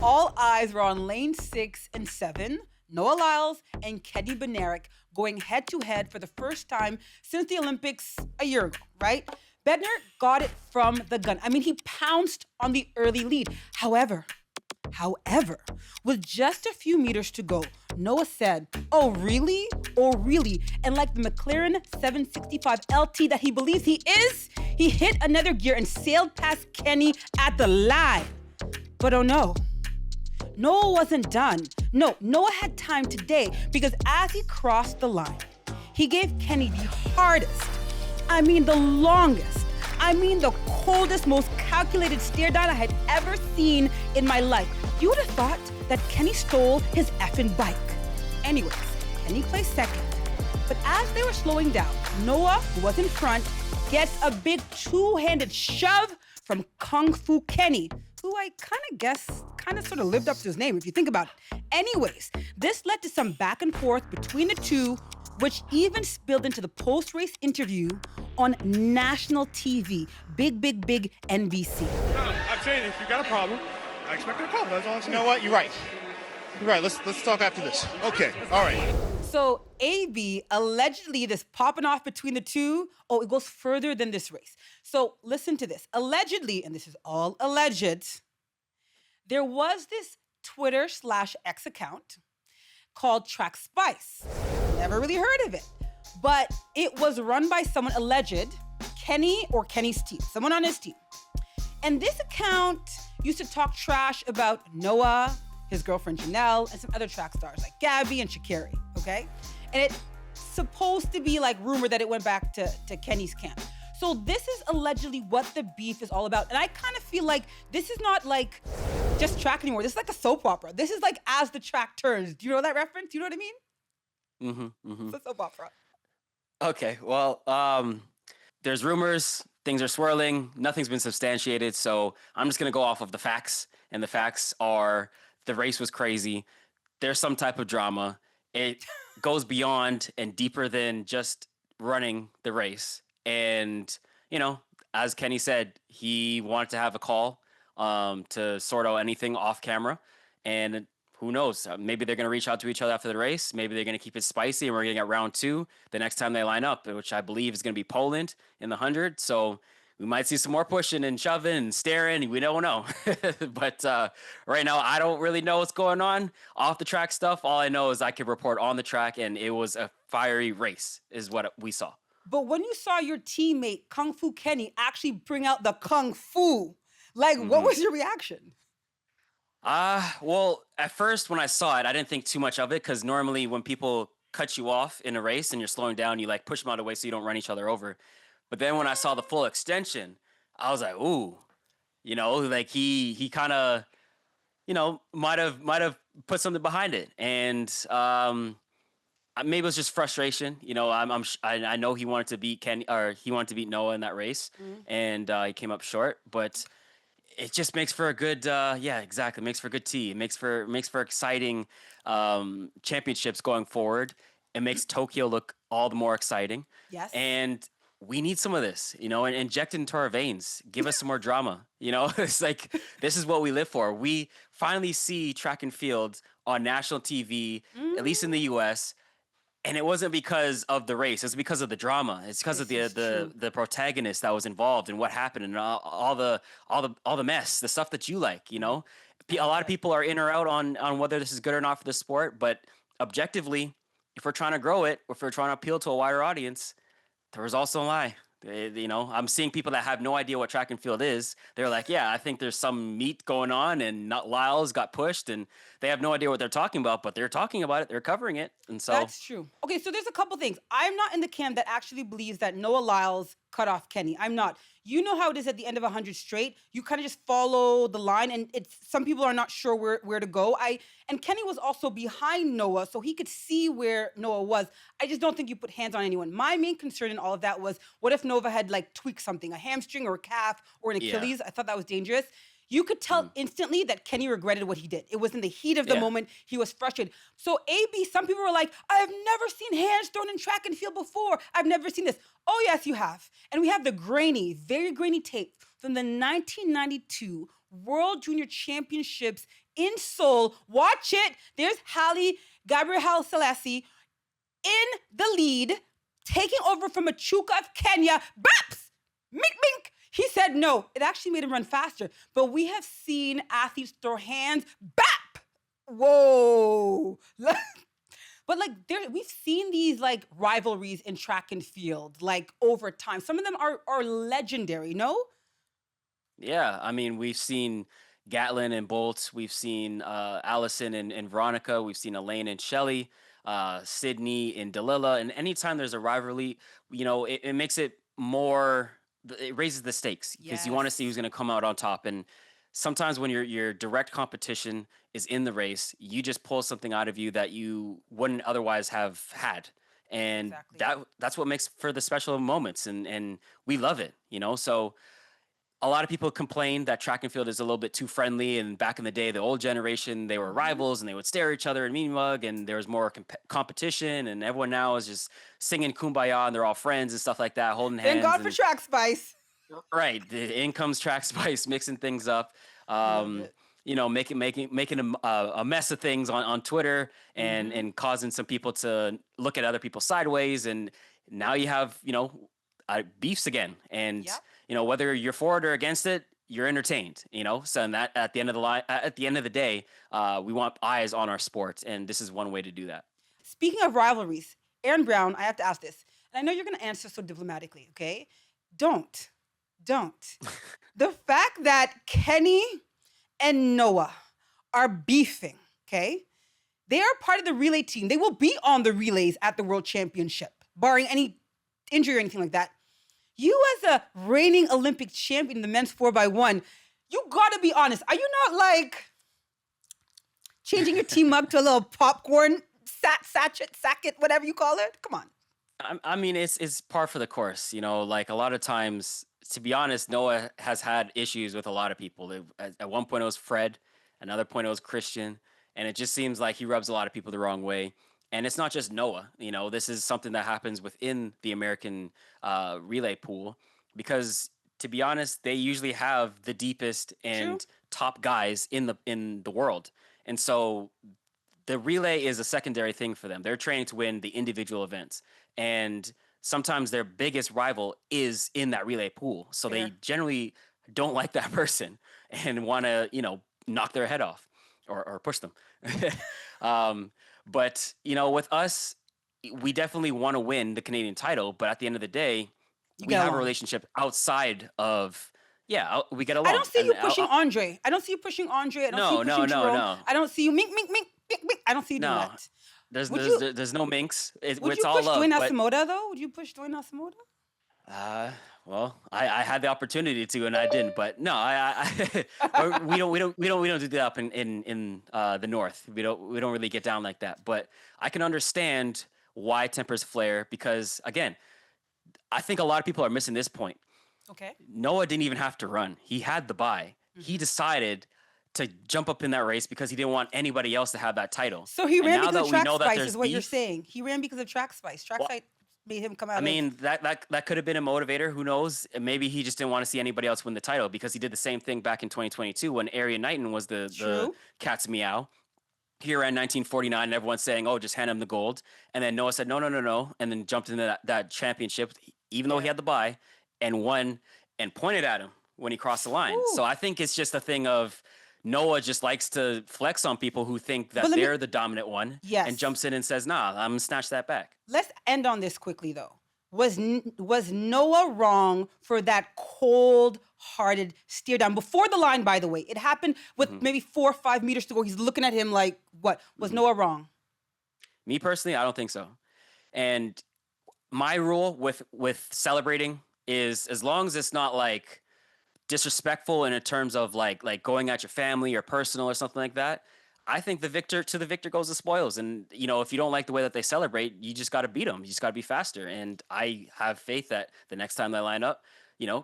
All eyes were on lane 6 and 7, Noah Lyles and Kenny Bednarek going head to head for the first time since the Olympics a year ago, right? Bednar got it from the gun. I mean, he pounced on the early lead. However, with just a few meters to go, Noah said, "Oh, really? Oh, really?" And like the McLaren 765 LT that he believes he is, he hit another gear and sailed past Kenny at the line. But oh no, Noah wasn't done. No, Noah had time today because as he crossed the line, he gave Kenny the hardest, the longest, the coldest, most calculated stare down I had ever seen in my life. You would have thought that Kenny stole his effing bike. Anyways, Kenny placed second. But as they were slowing down, Noah, who was in front, gets a big two-handed shove from Kung Fu Kenny, who I sort of lived up to his name if you think about it. Anyways, this led to some back and forth between the two, which even spilled into the post-race interview on national TV, big NBC. No, I'm saying if you got a problem, I expect a call. That's all I'm saying. You know what? You're right. You're right. Let's talk after this. Okay. All right. So AB, allegedly this popping off between the two, it goes further than this race. So listen to this. Allegedly, and this is all alleged, there was this Twitter/X account called Track Spice. Never really heard of it. But it was run by someone alleged, Kenny or Kenny's team, someone on his team. And this account used to talk trash about Noah, his girlfriend Janelle, and some other track stars like Gabby and Sha'Carri, okay? And it's supposed to be like rumored that it went back to Kenny's camp. So this is allegedly what the beef is all about. And I kind of feel like this is not like just track anymore. This is like a soap opera. This is like as the track turns. Do you know that reference? Do you know what I mean? It's a soap opera. Okay, well, there's rumors, things are swirling, nothing's been substantiated, so I'm just going to go off of the facts, and the facts are the race was crazy. There's some type of drama. It goes beyond and deeper than just running the race. And, as Kenny said, he wanted to have a call to sort out anything off camera, and who knows? Maybe they're going to reach out to each other after the race. Maybe they're going to keep it spicy, and we're going to get round 2 the next time they line up, which I believe is going to be Poland in the 100. So we might see some more pushing and shoving and staring. We don't know. But right now, I don't really know what's going on off the track stuff. All I know is I can report on the track, and it was a fiery race is what we saw. But when you saw your teammate, Kung Fu Kenny, actually bring out the Kung Fu, what was your reaction? Well, at first when I saw it, I didn't think too much of it because normally when people cut you off in a race and you're slowing down, you push them out of the way so you don't run each other over. But then when I saw the full extension, I was like, ooh, he kind of, might have put something behind it. And maybe it was just frustration. I know he wanted to beat Kenny, or he wanted to beat Noah in that race, and he came up short, but it just makes for a good, exactly. It makes for a good tea. It makes for exciting championships going forward. It makes Tokyo look all the more exciting. Yes. And we need some of this, and inject it into our veins. Give us some more drama. It's like, this is what we live for. We finally see track and field on national TV, at least in the U.S., and it wasn't because of the race. It's because of the drama. It's because of the protagonist that was involved and what happened and all the mess, the stuff that you like. A lot of people are in or out on whether this is good or not for the sport. But objectively, if we're trying to grow it, if we're trying to appeal to a wider audience, the results don't lie. I'm seeing people that have no idea what track and field is. They're like, yeah, I think there's some meat going on, and not Lyles got pushed, and they have no idea what they're talking about, but they're talking about it. They're covering it, and so that's true. Okay, so there's a couple things. I'm not in the camp that actually believes that Noah Lyles cut off Kenny. I'm not. You know how it is at the end of 100 straight. You kind of just follow the line, and some people are not sure where to go. And Kenny was also behind Noah, so he could see where Noah was. I just don't think you put hands on anyone. My main concern in all of that was, what if Noah had tweaked something, a hamstring or a calf or an Achilles? I thought that was dangerous. You could tell instantly that Kenny regretted what he did. It was in the heat of the moment. He was frustrated. So AB, some people were like, I have never seen hands thrown in track and field before. I've never seen this. Oh, yes, you have. And we have the very grainy tape from the 1992 World Junior Championships in Seoul. Watch it. There's Gabriel Selassie in the lead, taking over from Machuca of Kenya. Baps! Mink, mink! He said no. It actually made him run faster. But we have seen athletes throw hands. Bap! Whoa. But like we've seen these like rivalries in track and field, like over time. Some of them are legendary, no? Yeah, I mean, we've seen Gatlin and Bolt. We've seen Allison and Veronica. We've seen Elaine and Shelly, Sydney and Delilah. And anytime there's a rivalry, it makes it more. It raises the stakes because you want to see who's Yes. going to come out on top. And sometimes when your direct competition is in the race, you just pull something out of you that you wouldn't otherwise have had. And Exactly. that's what makes for the special moments. And we love it. So a lot of people complain that track and field is a little bit too friendly. And back in the day, the old generation, they were Mhm. rivals and they would stare at each other and mean mug, and there was more competition. And everyone now is just singing kumbaya and they're all friends and stuff like that, holding Thank hands. God for track spice. Right, the in comes track spice, mixing things up. Love Um, it. making a mess of things on Twitter and Mhm. and causing some people to look at other people sideways, and now you have beefs again, and Yep. whether you're for it or against it, you're entertained. So and that at the end of the line, at the end of the day, we want eyes on our sport, and this is one way to do that. Speaking of rivalries, Aaron Brown, I have to ask this. And I know you're going to answer so diplomatically, okay? Don't. Don't. The fact that Kenny and Noah are beefing, okay? They are part of the relay team. They will be on the relays at the World Championship, barring any injury or anything like that. You, as a reigning Olympic champion in the men's 4x1, you gotta be honest. Are you not like changing your team up to a little popcorn sacket, whatever you call it? Come on. I mean, it's par for the course. Like a lot of times, to be honest, Noah has had issues with a lot of people. At one point, it was Fred. Another point, it was Christian. And it just seems like he rubs a lot of people the wrong way. And it's not just Noah. This is something that happens within the American relay pool because, to be honest, they usually have the deepest True. and top guys in the world. And so the relay is a secondary thing for them. They're training to win the individual events. And sometimes their biggest rival is in that relay pool. So they Fair. generally don't like that person and want to, knock their head off or push them. But, with us, we definitely want to win the Canadian title. But at the end of the day, You we get have a along. relationship outside of, yeah, we get I don't along. see you And pushing Andre. I don't see you pushing Andre. I don't see you no, no, pushing no, Jerome. no. I don't see you mink, mink, mink, mink, mink. I don't see you doing No, that. there's Would there's you there's no minks. would It's you all push Dwayne love. But Asamoah though? Would you push Dwayne Asamoah? uh, well, I had the opportunity to and I didn't. But no, or we don't do that up in the north. We don't really get down like that. But I can understand why tempers flare because again, I think a lot of people are missing this point. Okay. Noah didn't even have to run. He had the bye. He Mhm. decided to jump up in that race because he didn't want anybody else to have that title. So he And ran now because that of we track know that spice, there's is what you're beef, saying. He ran because of track spice. Track well, spice made him come I out of. mean that could have been a motivator. Who knows? And maybe he just didn't want to see anybody else win the title because he did the same thing back in 2022 when Arian Knighton was the True. cat's meow. He ran 1949, and everyone's saying, "Oh, just hand him the gold." And then Noah said, "No, no, no, no," and then jumped into that championship, even though he Yeah. had the bye, and won, and pointed at him when he crossed the line. So Whew. I think it's just a thing of Noah just likes to flex on people who think But that let me they're the dominant one, and yes. jumps in and says, "Nah, I'm gonna snatch that back." Let's end on this quickly though. Was Noah wrong for that cold-hearted steer down before the line? By the way, it happened with hmm maybe 4 or 5 meters to go. He's looking at him like, "What was hmm Noah wrong?" Me personally, I don't think so. And my rule with celebrating is as long as it's not like disrespectful in terms of like going at your family or personal or something like that. I think the victor goes the spoils, and if you don't like the way that they celebrate, you just got to beat them. You just got to be faster. And I have faith that the next time they line up,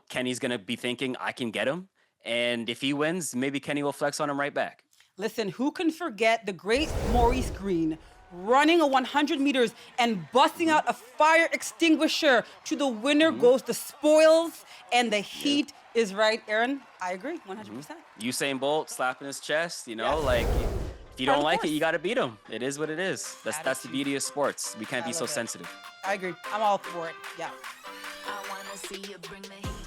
Kenny's gonna be thinking I can get him, and if he wins, maybe Kenny will flex on him right back. Listen, who can forget the great Maurice Green running a 100 meters and busting out a fire extinguisher to the winner goes the spoils, and the heat is right. Aaron, I agree, 100%. Usain Bolt slapping his chest, you know, Yes. like if you Part of don't the like it, course. you got to beat him. It is what it is. That's the Attitude. beauty of sports. We can't I be so love it. sensitive. I agree. I'm all for it. Yeah. I wanna see you bring the heat.